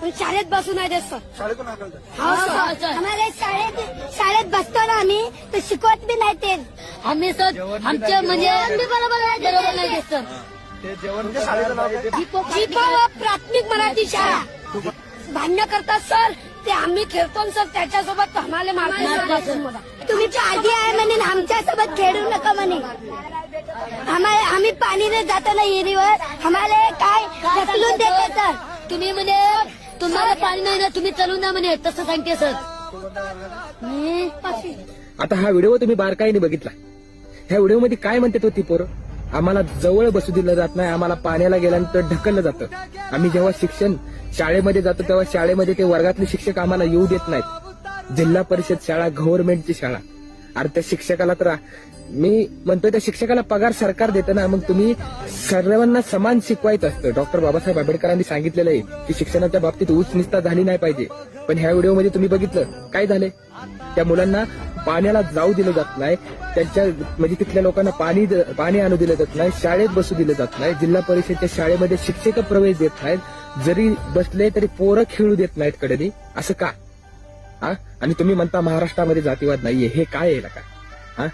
पण शाळेत बसू नाही देत सर. शाळेतून हाकलतात. हो सर. आम्हाला शाळेत बसतो ना आम्ही तर शिकवत बी नाही ते. आम्ही सर आमच्या म्हणजे बरोबर नाही देत सर. ते जेवण म्हणजे शाळेचं नाव काय? जीपा प्राथमिक मराठी शाळा. भांडण करतात सर ते आम्ही खेळतो ना सर त्याच्यासोबत आम्हाला मारतात. तुम्ही आधी आहे म्हणे आमच्या सोबत खेळू नका म्हणे. आम्ही पाणीने जातो ना विहिरीवर आम्हाला काय ढकलून देते सर. तुम्ही म्हणे तुम्हाला पाणी नाही ना तुम्ही चलून द्या म्हणे तसं सांगते सर. आता हा व्हिडिओ तुम्ही बारकाईने बघितला. ह्या व्हिडिओमध्ये काय म्हणतात होती पोरं? आम्हाला जवळ बसू दिलं जात नाही, आम्हाला पाण्याला गेल्यानंतर ढकललं जातं. आम्ही जेव्हा शिक्षण शाळेमध्ये जातो तेव्हा शाळेमध्ये ते वर्गातले शिक्षक आम्हाला येऊ देत नाहीत. जिल्हा परिषद शाळा, गव्हर्नमेंटची शाळा. अरे त्या शिक्षकाला तर मी म्हणतोय त्या शिक्षकाला पगार सरकार देतं ना, मग तुम्ही सर्वांना समान शिकवायचं असतं. डॉक्टर बाबासाहेब आंबेडकरांनी सांगितलेलं आहे की शिक्षणाच्या बाबतीत उच्च निस्ता झाली नाही पाहिजे. पण ह्या व्हिडिओमध्ये तुम्ही बघितलं काय झालंय? त्या मुलांना पाण्याला जाऊ दिलं जात नाही, त्यांच्या म्हणजे तिथल्या लोकांना पाणी आणू दिलं जात नाही, शाळेत बसू दिलं जात नाही, जिल्हा परिषदच्या शाळेमध्ये शिक्षक प्रवेश देत नाहीत, जरी बसले तरी पोरं खेळू देत नाहीत कडे. असं का? आणि तुम्ही म्हणता महाराष्ट्रामध्ये जातीवाद नाहीये, हे काय आहे का?